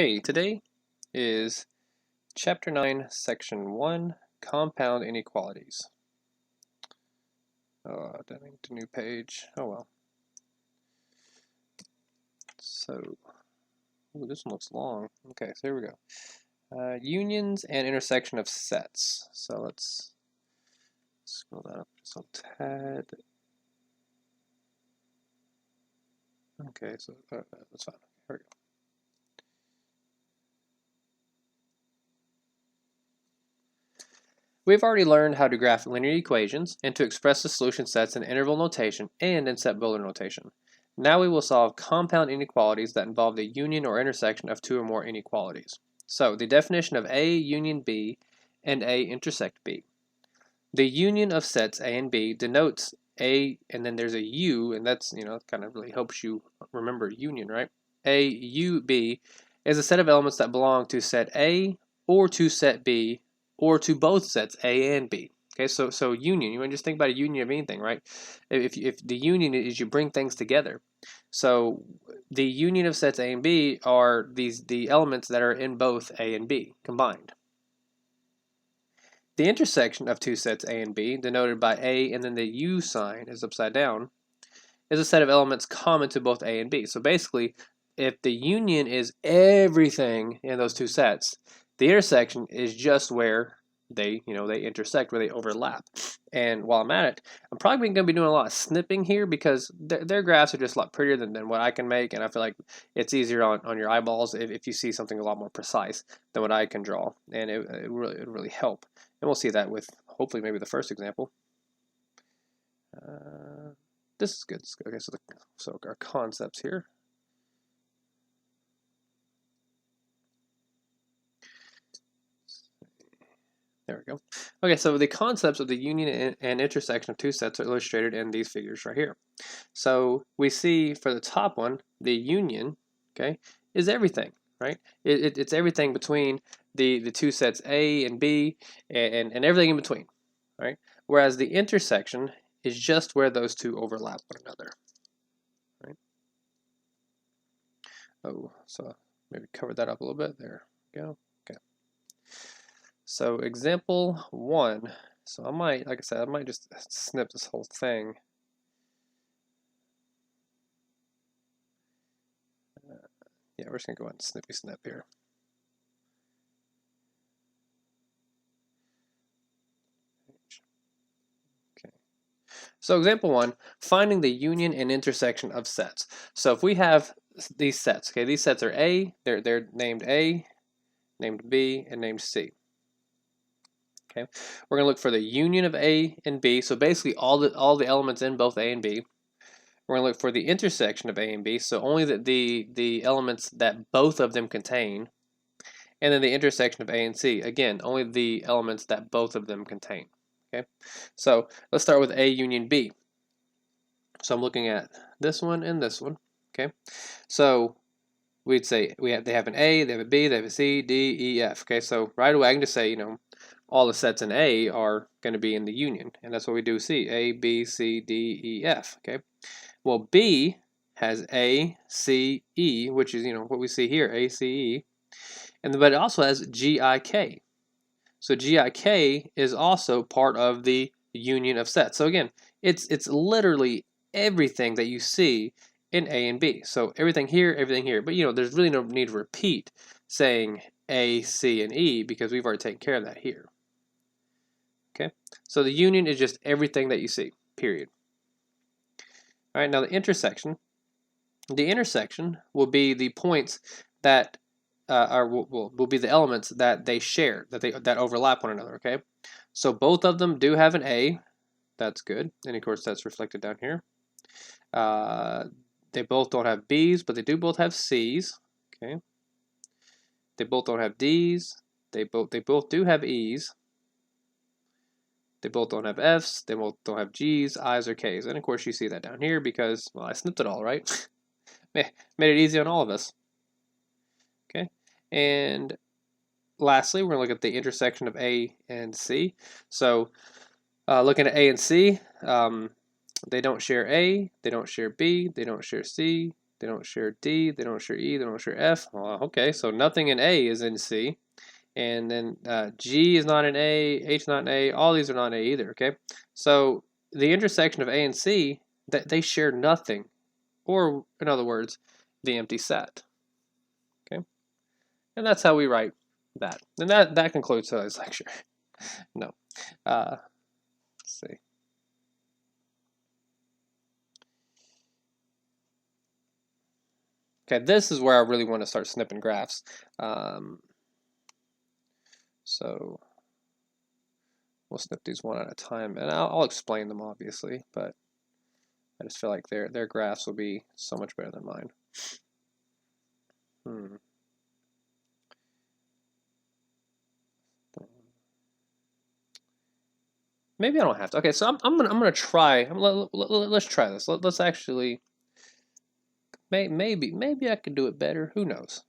Okay, today is Chapter 9, Section 1, Compound Inequalities. Oh, I didn't need a new page. Oh well. So, ooh, this one looks long. Okay, so here we go. Unions and intersection of sets. So let's scroll that up just a tad. Okay, so that's fine. Here we go. We've already learned how to graph linear equations and to express the solution sets in interval notation and in set builder notation. Now we will solve compound inequalities that involve the union or intersection of two or more inequalities. So the definition of A union B and A intersect B. The union of sets A and B denotes A, and then there's a U, and that's, kind of really helps you remember union, right? A U B is a set of elements that belong to set A or to set B or to both sets A and B. Okay, so union, you want to just think about a union of anything, right? If the union is you bring things together. So the union of sets A and B are the elements that are in both A and B combined. The intersection of two sets A and B, denoted by A and then the U sign is upside down, is a set of elements common to both A and B. So basically, if the union is everything in those two sets, the intersection is just where they intersect, where they overlap. And while I'm at it, I'm probably going to be doing a lot of snipping here because their graphs are just a lot prettier than what I can make, and I feel like it's easier on your eyeballs if you see something a lot more precise than what I can draw, and it would really help. And we'll see that with hopefully maybe the first example. This is good. Okay, so our concepts here. There we go. Okay, so the concepts of the union and intersection of two sets are illustrated in these figures right here. So we see for the top one, the union, okay, is everything, right? It's everything between the two sets A and B and everything in between, right? Whereas the intersection is just where those two overlap one another, right? Oh, so maybe cover that up a little bit. There we go. Okay. So example 1. So I might, like I said, I might just snip this whole thing. Yeah, we're just gonna go ahead and snippy snip here. Okay. So example 1, finding the union and intersection of sets. So if we have these sets, okay, these sets are A, they're named A, named B, and named C. Okay, we're gonna look for the union of A and B. So basically all the elements in both A and B. We're going to look for the intersection of A and B, so only the elements that both of them contain, and then the intersection of A and C, again, only the elements that both of them contain. Okay, so let's start with A union B. So I'm looking at this one and this one. Okay, so we'd say they have an A, they have a B, they have a C, D, E, F. Okay, so right away I can just say, all the sets in A are going to be in the union, and that's what we do see, A, B, C, D, E, F. Okay. Well, B has A, C, E, which is, what we see here, A, C, E. But it also has G, I, K. So G, I, K is also part of the union of sets. So again, it's literally everything that you see in A and B. So everything here, everything here. But, there's really no need to repeat saying A, C, and E because we've already taken care of that here. Okay? So the union is just everything that you see, period. All right, now the intersection will be the points that will be the elements that they share, that overlap one another. Okay, so both of them do have an A. That's good, and of course that's reflected down here. They both don't have B's, but they do both have C's. Okay, they both don't have D's. They both do have E's. They both don't have F's. They both don't have G's, I's, or K's. And of course you see that down here because, well, I snipped it all, right? Made it easy on all of us. Okay, and lastly, we're going to look at the intersection of A and C. So looking at A and C, they don't share A, they don't share B, they don't share C, they don't share D, they don't share E, they don't share F. Well, okay, so nothing in A is in C. And then G is not in A, H is not in A, all these are not in A either, okay? So the intersection of A and C, they share nothing, or in other words, the empty set, okay? And that's how we write that. And that concludes today's lecture. No. Let's see. Okay, this is where I really want to start snipping graphs. So we'll snip these one at a time, and I'll explain them obviously, but I just feel like their graphs will be so much better than mine. Maybe I don't have to. Okay, so I'm gonna try. Let's try this. Let's actually. Maybe I could do it better. Who knows?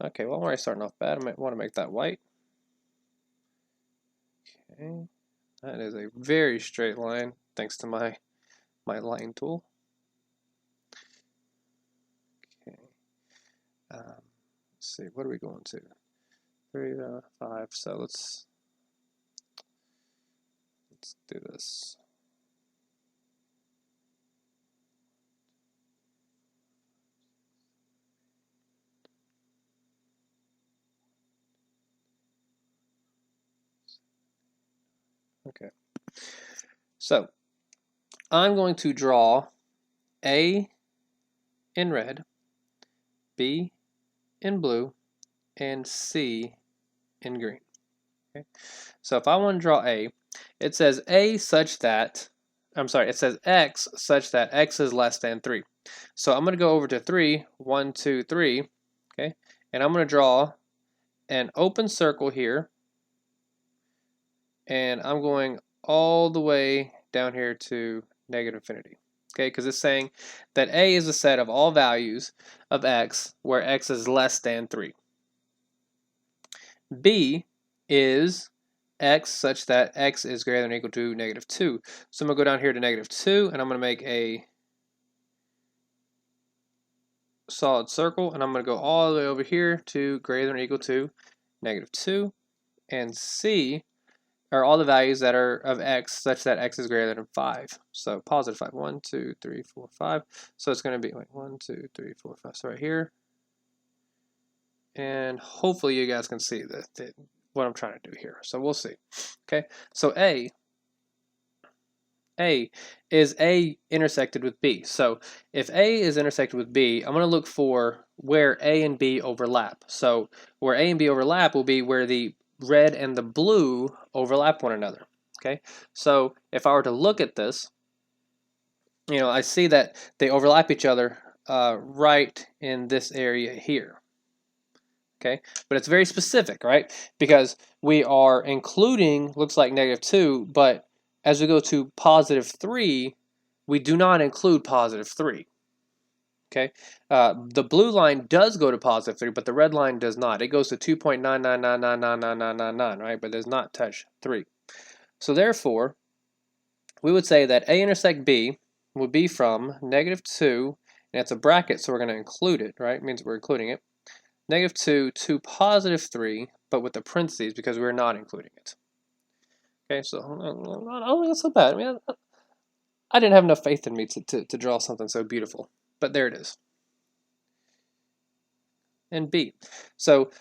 Okay, well, I'm already starting off bad. I might want to make that white. Okay, that is a very straight line thanks to my line tool. Okay, let's see. What are we going to? 3, 5. So let's do this. Okay. So I'm going to draw A in red, B in blue, and C in green. Okay. So if I want to draw A, it says A such that, it says X such that X is less than 3. So I'm going to go over to 3, 1, 2, 3, okay, and I'm going to draw an open circle here, and I'm going all the way down here to negative infinity, okay, because it's saying that A is a set of all values of X where X is less than 3. B is X such that X is greater than or equal to negative 2. So I'm going to go down here to negative 2, and I'm going to make a solid circle, and I'm going to go all the way over here to greater than or equal to negative 2. And C are all the values that are of X such that X is greater than 5. So positive 5. 1, 2, 3, 4, 5. So it's going to be like 1, 2, 3, 4, 5. So right here. And hopefully you guys can see what I'm trying to do here. So we'll see. Okay, so A is A intersected with B. So if A is intersected with B, I'm going to look for where A and B overlap. So where A and B overlap will be where the red and the blue overlap one another. Okay, so if I were to look at this, I see that they overlap each other right in this area here. Okay, but it's very specific, right? Because we are including, looks like negative 2, but as we go to positive 3, we do not include positive 3. Okay, the blue line does go to positive 3, but the red line does not. It goes to 2.999999999, right? But does not touch 3. So therefore, we would say that A intersect B would be from negative 2, and it's a bracket, so we're going to include it, right? It means we're including it. Negative 2 to positive 3, but with the parentheses because we're not including it. Okay, so I don't think that's so bad. I mean, I didn't have enough faith in me to draw something so beautiful, but there it is. And B. So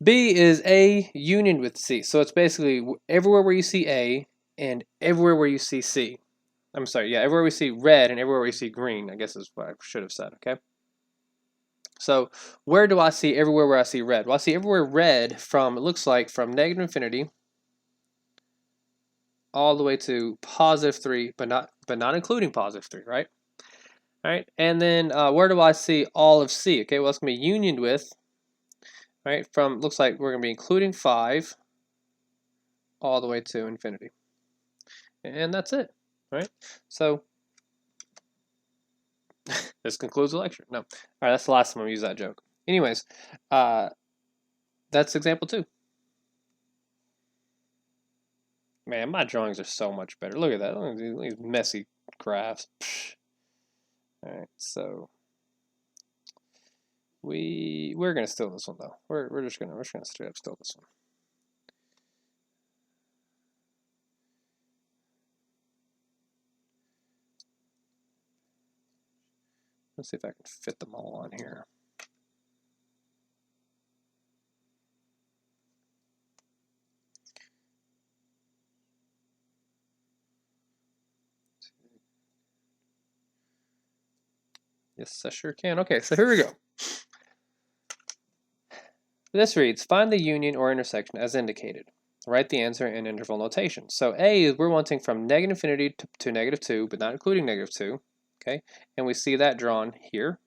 B is A union with C. So it's basically everywhere where you see A and everywhere where you see C. I'm sorry, yeah, everywhere we see red and everywhere we see green, I guess is what I should have said, okay? So where do I see everywhere where I see red? Well, I see everywhere red from, it looks like, from negative infinity all the way to positive 3, but not including positive 3, right? All right, and then where do I see all of C? Okay, well, it's going to be unioned with, right, from, looks like we're going to be including 5 all the way to infinity. And that's it, right? So this concludes the lecture. No. All right, that's the last time I'm going to use that joke. Anyways, that's example 2. Man, my drawings are so much better. Look at that. Look at these messy graphs. Psh. All right, so we're gonna steal this one though. We're just gonna straight up steal this one. Let's see if I can fit them all on here. Yes, I sure can. Okay, so here we go. This reads, find the union or intersection as indicated. Write the answer in interval notation. So A is we're wanting from negative infinity to negative 2, but not including negative 2. Okay, and we see that drawn here.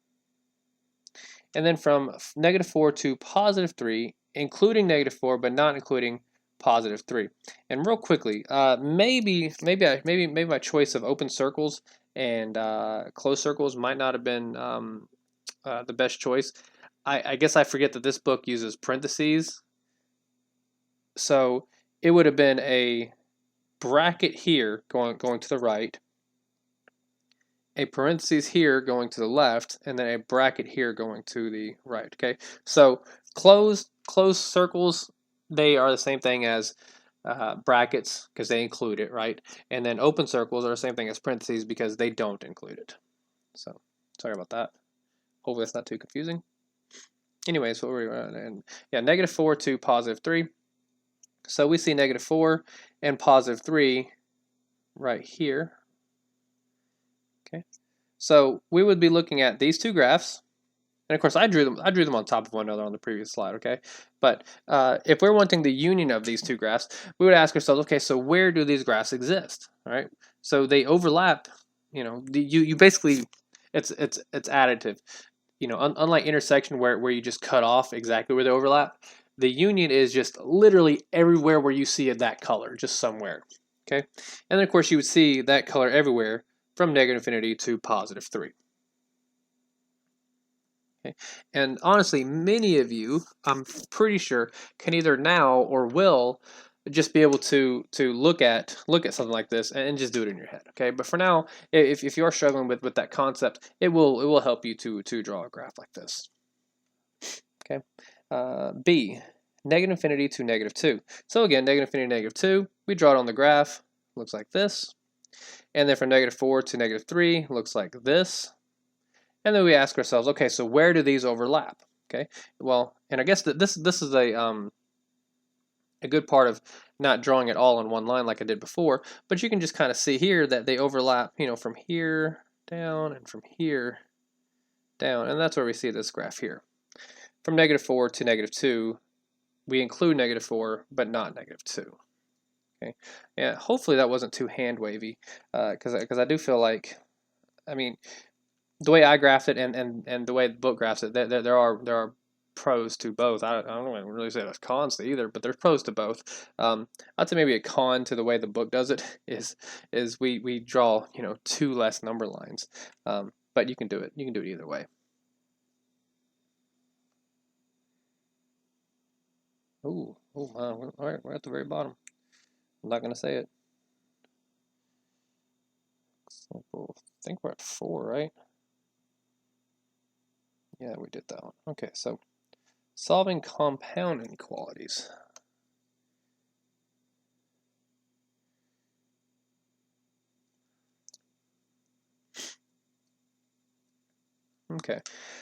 And then from negative 4 to positive 3, including negative 4, but not including positive 3. And real quickly, maybe my choice of open circles and closed circles might not have been the best choice. I guess I forget that this book uses parentheses. So it would have been a bracket here going to the right, a parentheses here going to the left, and then a bracket here going to the right. Okay, so closed circles, they are the same thing as brackets because they include it, right? And then open circles are the same thing as parentheses because they don't include it. So sorry about that. Hopefully it's not too confusing. Anyways, what were we on? And yeah, negative 4 to positive 3. So we see negative 4 and positive 3 right here. Okay, so we would be looking at these two graphs, and of course I drew them on top of one another on the previous slide. Okay, but if we're wanting the union of these two graphs, we would ask ourselves, okay, so where do these graphs exist? All right, so they overlap. You know, you basically it's additive. You know, unlike intersection where you just cut off exactly where they overlap, the union is just literally everywhere where you see that color, just somewhere. Okay, and then of course you would see that color everywhere from negative infinity to positive 3. Okay, and honestly, many of you, I'm pretty sure, can either now or will just be able to look at something like this and just do it in your head. Okay, but for now, if you are struggling with that concept, it will help you to draw a graph like this. Okay, B, negative infinity to negative 2. So again, negative infinity to negative 2, we draw it on the graph, looks like this. And then from negative 4 to negative 3, looks like this. And then we ask ourselves, okay, so where do these overlap? Okay, well, and I guess that this is a good part of not drawing it all in one line like I did before, but you can just kind of see here that they overlap, you know, from here down and from here down, and that's where we see this graph here. From negative 4 to negative 2, we include negative 4, but not negative 2. Okay, yeah, hopefully that wasn't too hand wavy, because I do feel like, I mean, the way I graphed it and the way the book graphs it, there are pros to both. I don't really say there's cons to either, but there's pros to both. I'd say maybe a con to the way the book does it is we draw, you know, 2 less number lines, but you can do it either way. Oh, all right, we're at the very bottom. I'm not gonna say it. Example, I think we're at 4, right? Yeah, we did that one. Okay, so solving compound inequalities. Okay,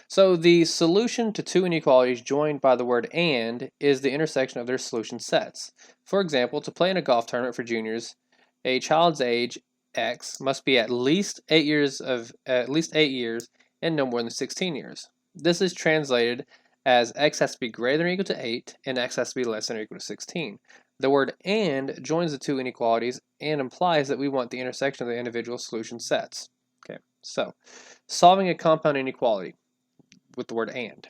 so the solution to two inequalities joined by the word "and" is the intersection of their solution sets. For example, to play in a golf tournament for juniors, a child's age X must be at least 8 years and no more than 16 years. This is translated as X has to be greater than or equal to 8 and X has to be less than or equal to 16. The word "and" joins the two inequalities and implies that we want the intersection of the individual solution sets. Okay, so solving a compound inequality with the word "and."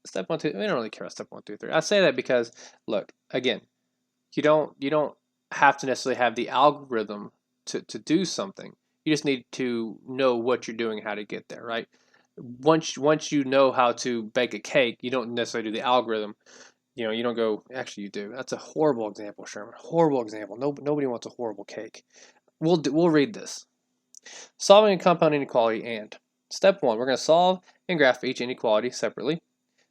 Step 1, 2. We don't really care about step 1, 2, 3. I say that because, look, again, you don't have to necessarily have the algorithm to do something. You just need to know what you're doing, how to get there, right? Once you know how to bake a cake, you don't necessarily do the algorithm. you don't go, actually you do. That's a horrible example, Sherman. Horrible example. Nobody wants a horrible cake. We'll read this. Solving a compound inequality and. Step 1, we're going to solve and graph each inequality separately.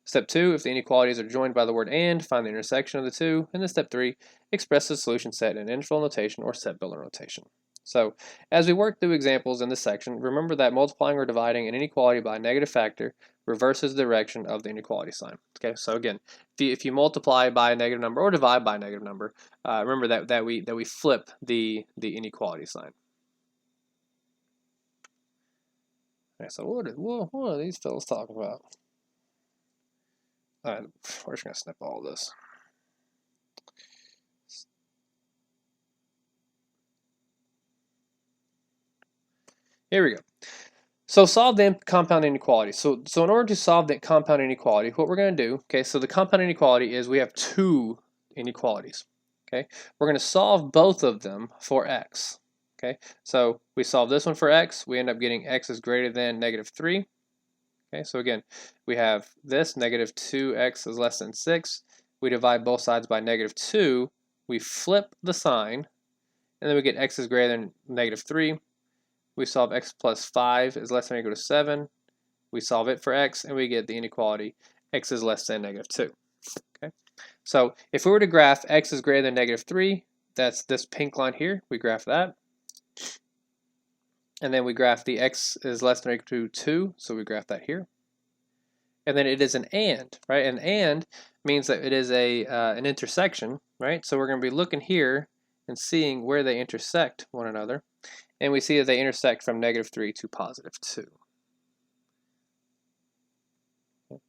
Step 2, if the inequalities are joined by the word and, find the intersection of the two. And then step 3, express the solution set in interval notation or set builder notation. So as we work through examples in this section, remember that multiplying or dividing an inequality by a negative factor reverses the direction of the inequality sign. Okay, so again, if you multiply by a negative number or divide by a negative number, remember that we flip the inequality sign. Okay, so what are these fellas talking about? All right, we're just gonna snip all this. Here we go. So solve the compound inequality. So in order to solve the compound inequality, what we're going to do, okay, so the compound inequality is we have two inequalities. Okay, we're going to solve both of them for x. Okay, so we solve this one for x, we end up getting x is greater than -3. Okay, so again, we have this, -2x is less than 6. We divide both sides by -2. We flip the sign, and then we get x is greater than -3. We solve x plus 5 is less than or equal to 7. We solve it for x, and we get the inequality x is less than -2. Okay, so if we were to graph x is greater than -3, that's this pink line here. We graph that. And then we graph the x is less than or equal to 2, so we graph that here. And then it is an and, right? An and means that it is an intersection, right? So we're going to be looking here and seeing where they intersect one another. And we see that they intersect from -3 to +2. Okay.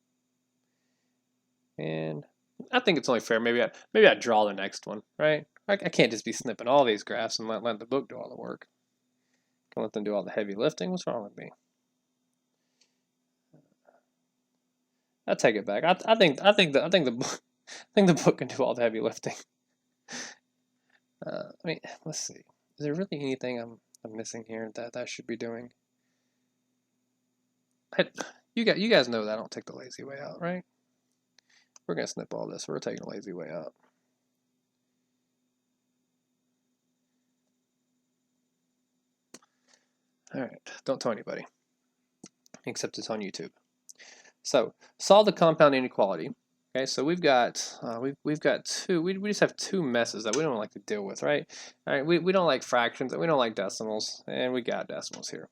And I think it's only fair. Maybe I draw the next one, right? I can't just be snipping all these graphs and let the book do all the work. Can let them do all the heavy lifting. What's wrong with me? I'll take it back. I think the book can do all the heavy lifting. I mean, let's see. Is there really anything I'm missing here that I should be doing? You guys know that I don't take the lazy way out, right? We're gonna snip all this. We're taking the lazy way out. All right, don't tell anybody, except it's on YouTube. So solve the compound inequality. Okay, so we've got two. We just have two messes that we don't like to deal with, right? All right, we don't like fractions and we don't like decimals, and we got decimals here.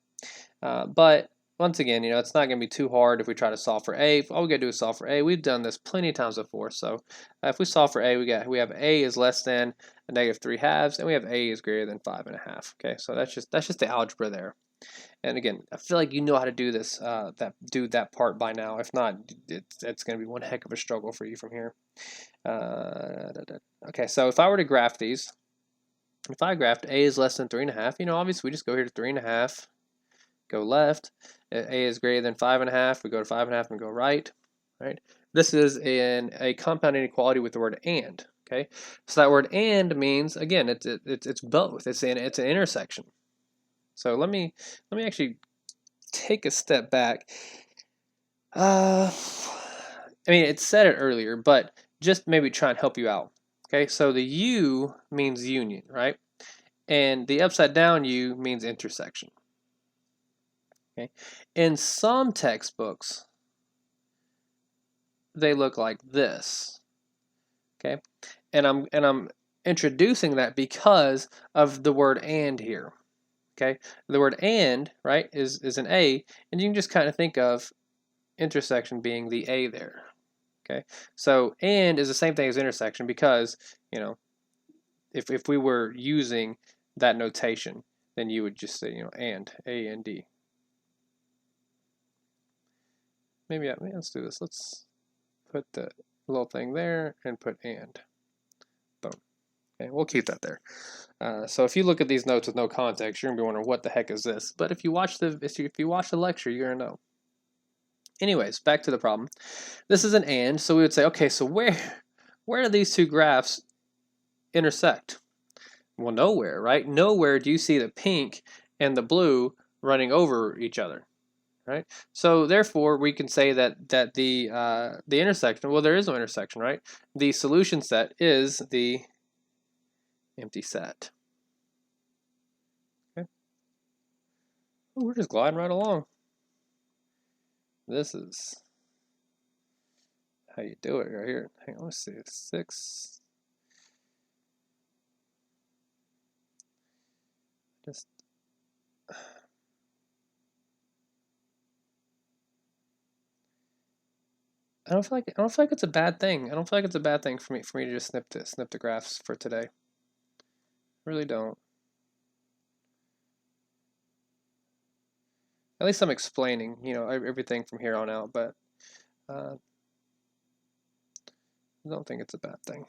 But once again, it's not going to be too hard if we try to solve for a. All we got to do is solve for a. We've done this plenty of times before. So if we solve for a, we have a is less than a -3/2, and we have a is greater than 5.5. Okay, so that's just the algebra there. And again, I feel like you know how to do this, do that part by now. If not, it's going to be one heck of a struggle for you from here. Okay, so if I were to graph these, if I graphed a is less than 3.5, obviously we just go here to 3.5, go left. A is greater than 5.5, we go to 5.5 and go right. Right. This is a compound inequality with the word and. Okay, so that word and means, again, it's both. It's an intersection. So let me actually take a step back. I mean, it said it earlier, but just maybe try and help you out. Okay, so the U means union, right? And the upside down U means intersection. Okay, in some textbooks, they look like this. Okay, and I'm introducing that because of the word and here. Okay, the word and, right, is an A, and you can just kind of think of intersection being the A there. Okay, so and is the same thing as intersection because, if we were using that notation, then you would just say, and, A and D. Maybe let's do this. Let's put the little thing there and put and. Boom. Okay, we'll keep that there. So if you look at these notes with no context, you're gonna be wondering what the heck is this. But if you watch the lecture, you're gonna know. Anyways, back to the problem. This is an and, so we would say, okay, so where do these two graphs intersect? Well, nowhere, right? Nowhere do you see the pink and the blue running over each other, right? So therefore, we can say that the intersection, well, there is no intersection, right? The solution set is the empty set. Okay. Ooh, we're just gliding right along. This is how you do it right here. Hang on, let's see, 6. Just I don't feel like it's a bad thing. I don't feel like it's a bad thing for me to just snip the graphs for today. I really don't. At least I'm explaining, you know, everything from here on out, but I don't think it's a bad thing.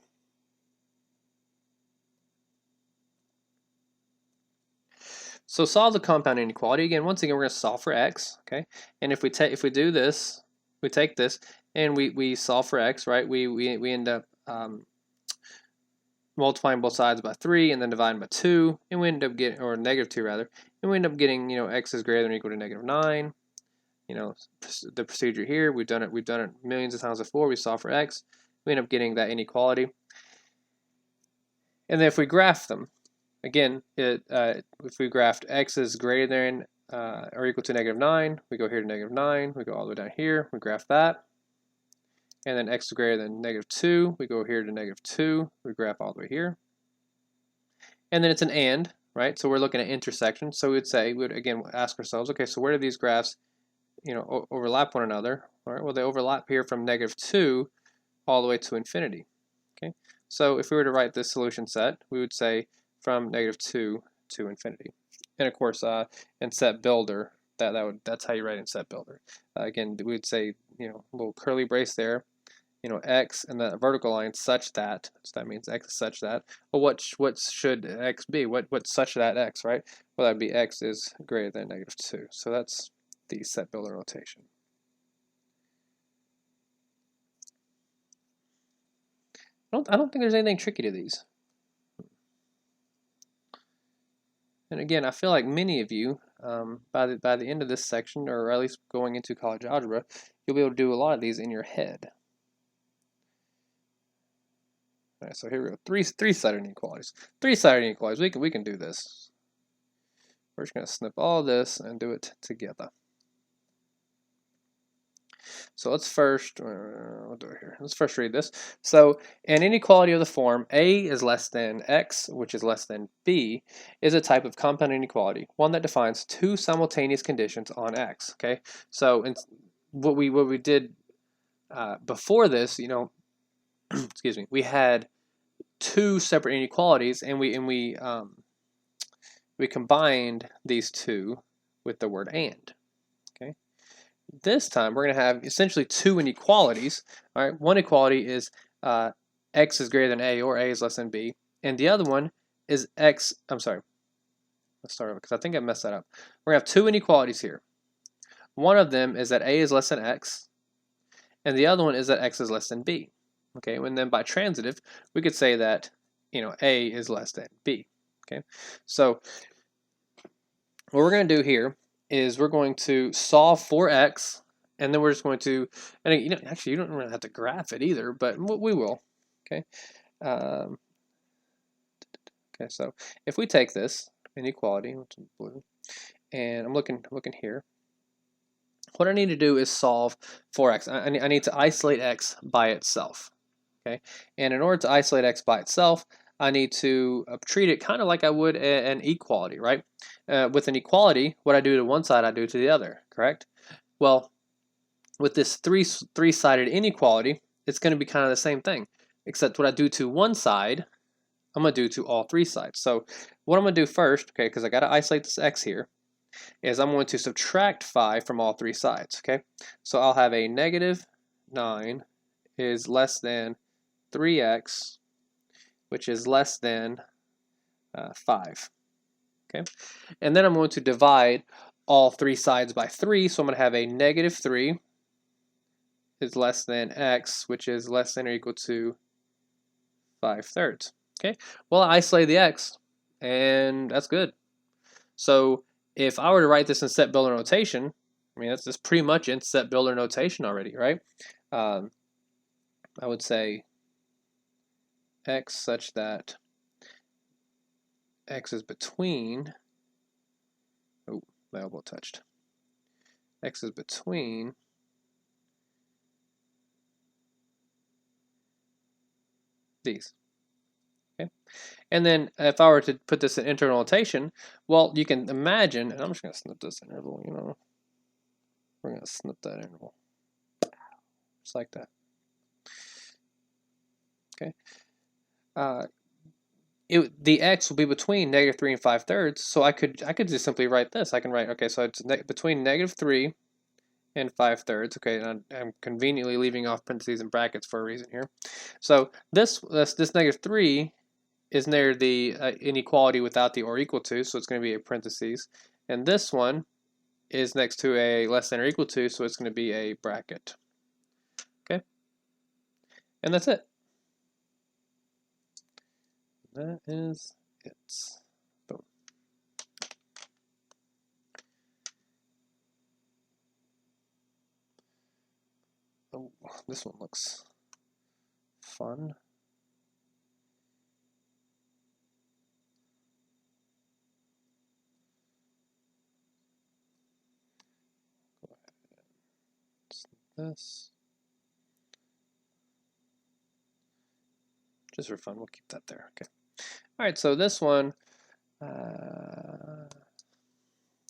So solve the compound inequality. Again, once again, we're going to solve for x, okay? And if we do this, we take this and we solve for x, right? We end up multiplying both sides by 3 and then dividing by 2, and we end up getting, or negative 2 rather, and we end up getting, you know, x is greater than or equal to negative 9. You know, the procedure here, we've done it millions of times before. We solve for x, we end up getting that inequality. And then if we graph them, again, if we graphed x is greater than or equal to negative 9, we go here to negative 9, we go all the way down here, we graph that. And then x is greater than negative 2, we go here to negative 2, we graph all the way here. And then it's an and, right? So we're looking at intersection. So we would again ask ourselves, okay, so where do these graphs, you know, overlap one another? All right, well, they overlap here from negative 2 all the way to infinity. Okay, so if we were to write this solution set, we would say from negative 2 to infinity. And of course, in set builder, that's how you write in set builder. Again, we would say, you know, a little curly brace there, you know, x and the vertical line such that, so that means x is such that. Well, what should x be? What's such that x, right? Well, that'd be x is greater than negative 2. So that's the set builder notation. I don't think there's anything tricky to these. And again, I feel like many of you, by the end of this section, or at least going into college algebra, you'll be able to do a lot of these in your head. All right, so here we go. Three-sided inequalities. Three-sided inequalities. We can do this. We're just going to snip all this and do it together. So let's first, we'll do it here. Let's first read this. So an inequality of the form a is less than x, which is less than b, is a type of compound inequality, one that defines two simultaneous conditions on x. Okay, so what we did before this, you know, excuse me, we had two separate inequalities, and we combined these two with the word and. Okay. This time we're going to have essentially two inequalities. All right, one equality is x is greater than a, or a is less than b, and the other one is x. I'm sorry. Let's start over because I think I messed that up. We're going to have two inequalities here. One of them is that a is less than x, and the other one is that x is less than b. Okay, and then by transitive, we could say that, you know, a is less than b. Okay, so what we're going to do here is we're going to solve for x, and then we're just going to, and you know, actually you don't really have to graph it either, but we will. Okay. Okay. So if we take this inequality, which is blue, and I'm looking here, what I need to do is solve for x. I need to isolate x by itself. Okay. And in order to isolate x by itself, I need to treat it kind of like I would an equality, right? With an equality, what I do to one side, I do to the other, correct? Well, with this three-sided inequality, it's going to be kind of the same thing, except what I do to one side, I'm going to do to all three sides. So what I'm going to do first, okay, because I got to isolate this x here, is I'm going to subtract 5 from all three sides, okay? So I'll have a negative 9 is less than 3x, which is less than 5. Okay, and then I'm going to divide all three sides by 3, so I'm going to have a negative 3 is less than x, which is less than or equal to 5/3. Okay, well, I isolate the x, and that's good. So if I were to write this in set builder notation, I mean, that's pretty much in set builder notation already, right? I would say x such that x is between, oh, my elbow touched. X is between these. Okay. And then if I were to put this in internal notation, well, you can imagine, and I'm just going to snip this interval, you know. We're going to snip that interval. Just like that. Okay. The x will be between -3 and 5/3, so I could just simply write this. I can write, okay, so it's between -3 and 5/3. Okay, and I'm conveniently leaving off parentheses and brackets for a reason here. So this -3 is near the inequality without the or equal to, so it's going to be a parentheses. And this one is next to a less than or equal to, so it's going to be a bracket. Okay, and that's it. That is it. Boom. Oh, this one looks fun. Go ahead and snip this. Just for fun, we'll keep that there. Okay. All right, so this one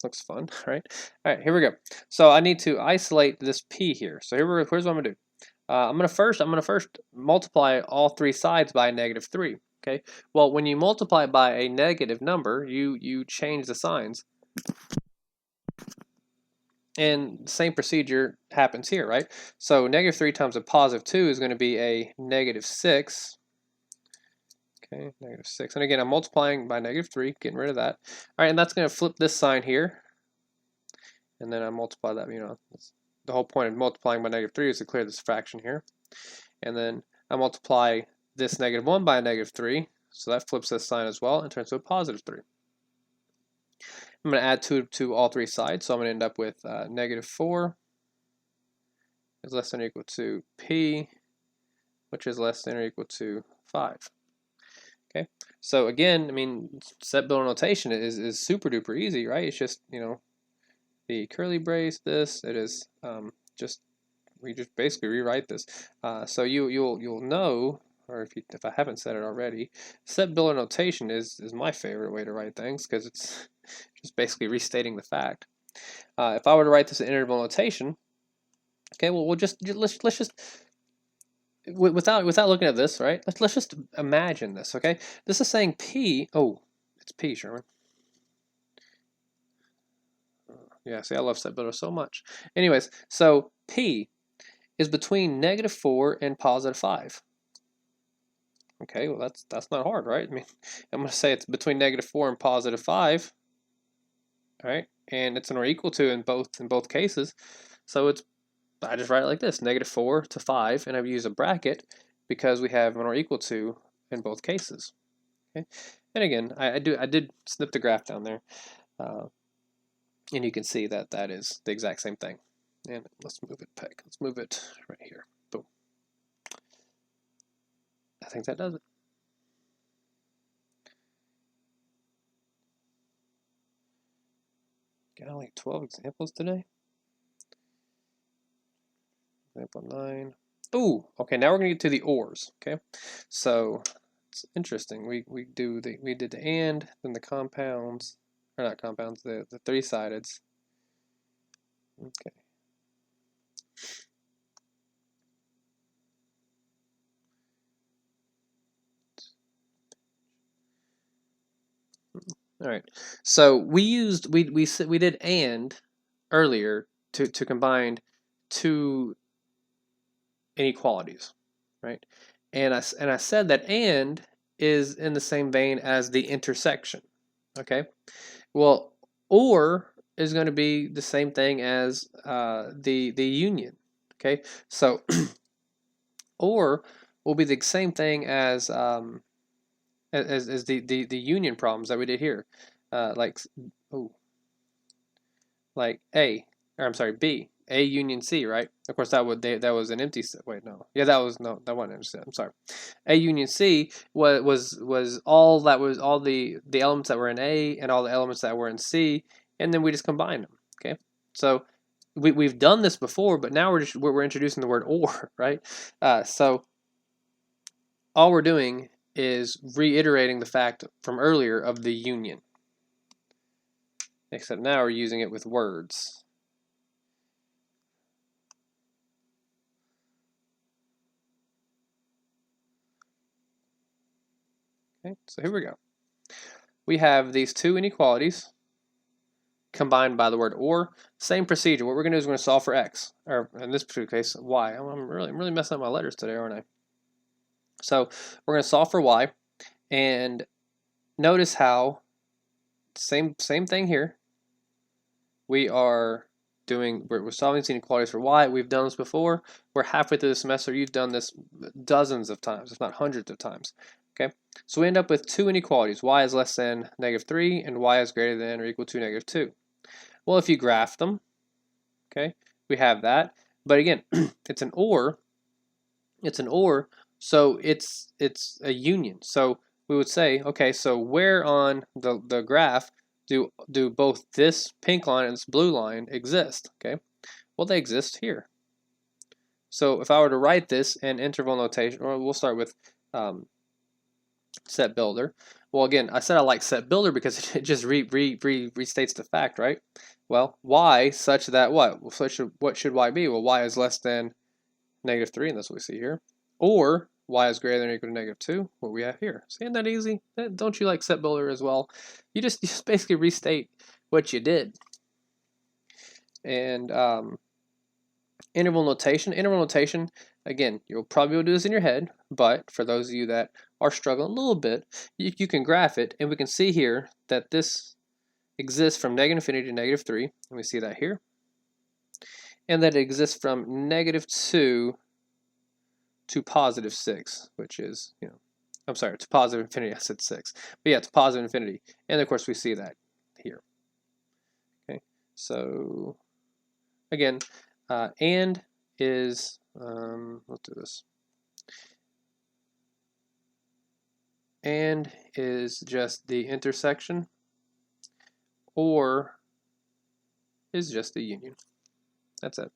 looks fun, right? All right, here we go. So I need to isolate this p here. So here's what I'm gonna do. I'm gonna first multiply all three sides by -3. Okay. Well, when you multiply by a negative number, you change the signs, and the same procedure happens here, right? So -3 times a +2 is going to be a -6. Okay, -6. And again, I'm multiplying by -3, getting rid of that. All right, and that's going to flip this sign here. And then I multiply that, you know, the whole point of multiplying by -3 is to clear this fraction here. And then I multiply this -1 by -3, so that flips this sign as well and turns to a +3. I'm going to add 2 to all three sides, so I'm going to end up with -4 is less than or equal to p, which is less than or equal to 5. Okay, so again, I mean, set builder notation is super duper easy, right? It's just, you know, the curly brace, this, it is we just basically rewrite this. So you'll know, or if I haven't said it already, set builder notation is my favorite way to write things because it's just basically restating the fact. If I were to write this in interval notation, okay, well let's just without looking at this, right? Let's just imagine this, okay? This is saying p. Oh, it's p, Sherman. Yeah, see, I love set builder so much. Anyways, so p is between -4 and +5. Okay, well that's not hard, right? I mean, I'm going to say it's between -4 and +5. All right, and it's an or equal to in both cases. So I just write it like this: -4 to 5, and I've used a bracket because we have an or equal to in both cases. Okay, and again, I did snip the graph down there, and you can see that that is the exact same thing. And let's move it back. Let's move it right here. Boom. I think that does it. Got only 12 examples today. Example 9. Ooh, okay, now we're gonna get to the ors. Okay, so it's interesting. We did the and, then the compounds, or not compounds, the three-sideds. Okay. All right. So we did and earlier to combine two inequalities, right? And I said that and is in the same vein as the intersection. Okay. Well, or is going to be the same thing as the union. Okay. So or will be the same thing as the union problems that we did here, like A. or I'm sorry, B, A union C, right? Of course, that was an empty set. Wait, no, yeah, that wasn't an empty set. I'm sorry. A union C was all the elements that were in A and all the elements that were in C, and then we just combined them. Okay, so we've done this before, but now we're introducing the word or, right? So all we're doing is reiterating the fact from earlier of the union, except now we're using it with words. Okay, so here we go. We have these two inequalities combined by the word or. Same procedure. What we're going to do is we're going to solve for x, or in this particular case, y. I'm really messing up my letters today, aren't I? So we're going to solve for y, and notice how same thing here. We're solving these inequalities for y. We've done this before. We're halfway through the semester. You've done this dozens of times, if not hundreds of times. Okay, so we end up with two inequalities. Y is less than -3 and y is greater than or equal to -2. Well, if you graph them, okay, we have that. But again, it's an or. It's an or, so it's a union. So we would say, okay, so where on the graph do both this pink line and this blue line exist? Okay, well, they exist here. So if I were to write this in interval notation, or we'll start with set builder. Well, again, I said I like set builder because it just restates the fact, right? Well, y such that what? What should y be? Well, y is less than -3, and that's what we see here. Or y is greater than or equal to -2, what we have here. See, isn't that easy? Don't you like set builder as well? You just basically restate what you did. And interval notation, again, you'll probably be able to do this in your head, but for those of you that are struggling a little bit, you can graph it, and we can see here that this exists from -infinity to -3, and we see that here, and that it exists from -2 to +6, which is, I'm sorry, to positive infinity. I said 6, but yeah, to positive infinity, and of course we see that here. Okay, so again, and is let's do this. And is just the intersection, or is just the union. That's it.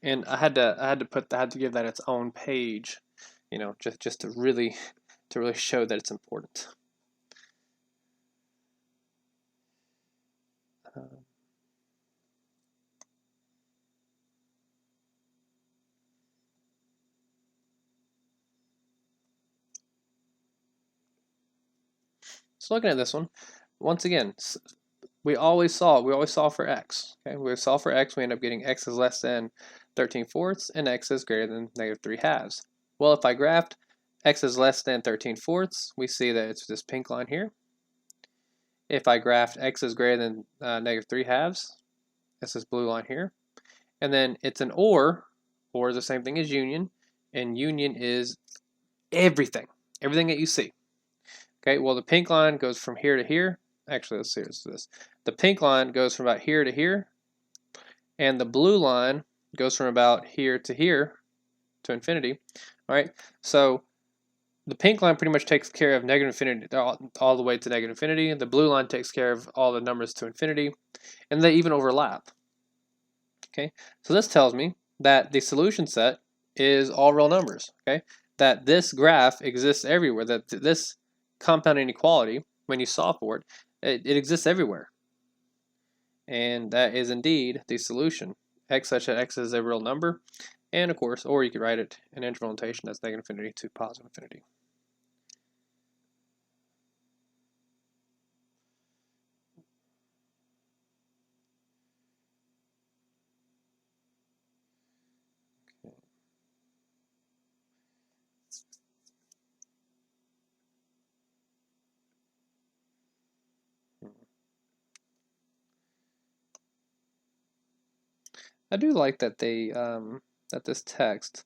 And I had to give that its own page, just to really show that it's important. So looking at this one, once again, we always solve for x. Okay, we solve for x, we end up getting x is less than 13/4 and x is greater than -3/2. Well, if I graphed x is less than 13/4, we see that it's this pink line here. If I graphed x is greater than -3/2, it's this blue line here. And then it's an or is the same thing as union, and union is everything that you see. Okay, well, the pink line goes from here to here. Actually, let's see, this. The pink line goes from about here to here, and the blue line goes from about here to here, to infinity. All right, so the pink line pretty much takes care of -infinity all the way to -infinity. The blue line takes care of all the numbers to infinity, and they even overlap. Okay, so this tells me that the solution set is all real numbers. Okay, that this graph exists everywhere. That this compound inequality, when you solve for it, it exists everywhere. And that is indeed the solution. X such that x is a real number, and of course, or you could write it in interval notation as -infinity to positive infinity. I do like that that this text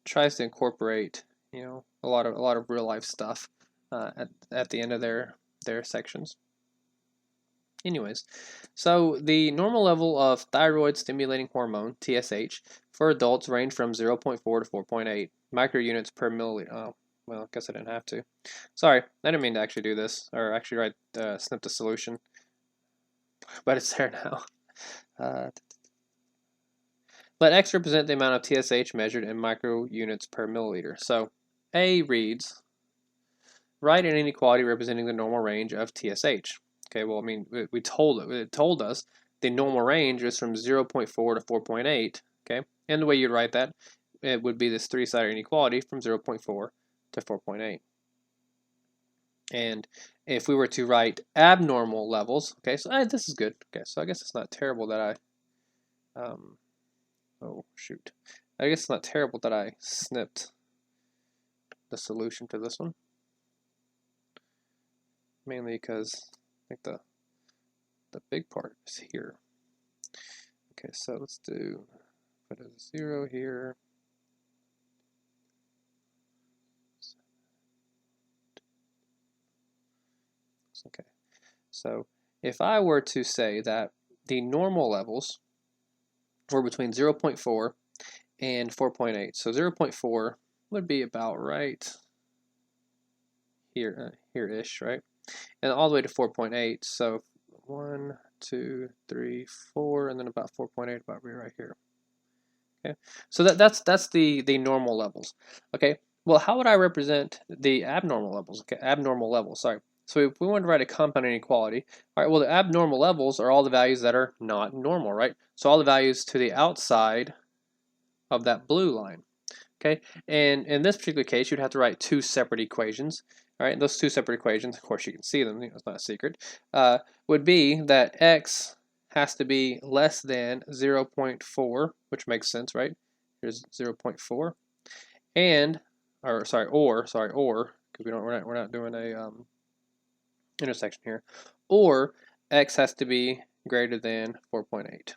tries to incorporate, a lot of real life stuff at the end of their sections. Anyways, so the normal level of thyroid stimulating hormone, TSH, for adults range from 0.4 to 4.8 microunits per milliliter. Oh, well, I guess I didn't have to. Sorry, I didn't mean to actually do this, or actually snip the solution, but it's there now. Let X represent the amount of TSH measured in microunits per milliliter. So A reads, write an inequality representing the normal range of TSH. Okay, well, I mean, it told us the normal range is from 0.4 to 4.8. Okay, and the way you'd write that, it would be this three-sided inequality from 0.4 to 4.8. And if we were to write abnormal levels, okay, so this is good. Okay, so I guess it's not terrible that oh shoot, I guess it's not terrible that I snipped the solution to this one. Mainly because I think the big part is here. Okay, so let's put a 0 here. Okay, so if I were to say that the normal levels were between 0.4 and 4.8, so 0.4 would be about right here, here-ish, right? And all the way to 4.8, so 1, 2, 3, 4, and then about 4.8 about right here. Okay, so that's the normal levels. Okay, well, how would I represent the abnormal levels? Okay, abnormal levels. Sorry. So if we want to write a compound inequality, all right. Well, the abnormal levels are all the values that are not normal, right? So all the values to the outside of that blue line. Okay, and in this particular case, you'd have to write two separate equations. All right, those two separate equations, of course, you can see them. It's not a secret. Would be that x has to be less than 0.4, which makes sense, right? Here's 0.4, and or because we're not doing a intersection here, or x has to be greater than 4.8.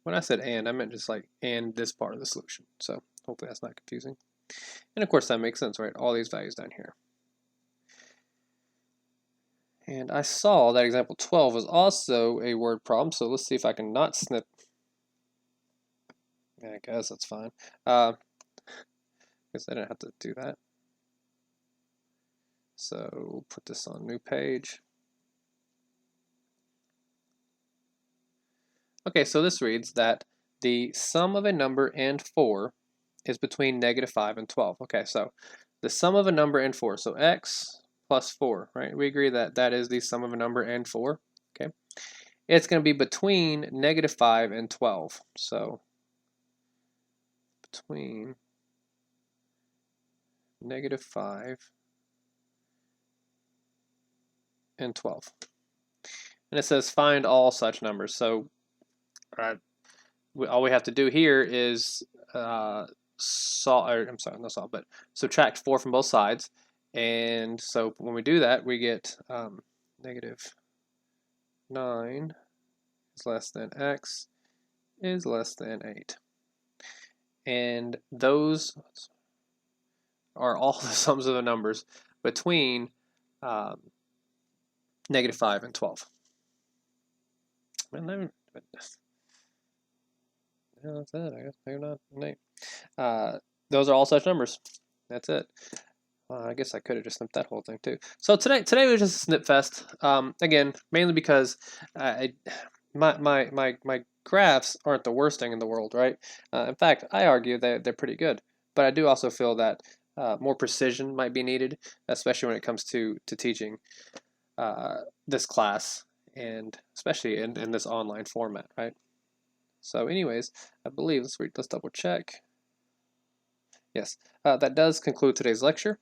When I said and, I meant just like and this part of the solution. So hopefully that's not confusing. And of course that makes sense, right? All these values down here. And I saw that example 12 was also a word problem, so let's see if I can not snip. Yeah, I guess that's fine. Guess I didn't have to do that. So we'll put this on new page. Okay, so this reads that the sum of a number and 4 is between -5 and 12. Okay, so the sum of a number and 4, so x plus 4, right? We agree that that is the sum of a number and 4, okay? It's going to be between -5 and 12, so between -5 and 12. And it says find all such numbers, so all we have to do here is subtract 4 from both sides. And so when we do that, we get -9 is less than x is less than 8. And those are all the sums of the numbers between -5 and 12. And that's it, I guess. Maybe not. Those are all such numbers. That's it. I guess I could have just snipped that whole thing too. So today was just a snip fest. Again, mainly because my graphs aren't the worst thing in the world, right? In fact, I argue that they're pretty good. But I do also feel that more precision might be needed, especially when it comes to teaching this class, and especially in this online format, right? So anyways, I believe, let's double check. Yes, that does conclude today's lecture.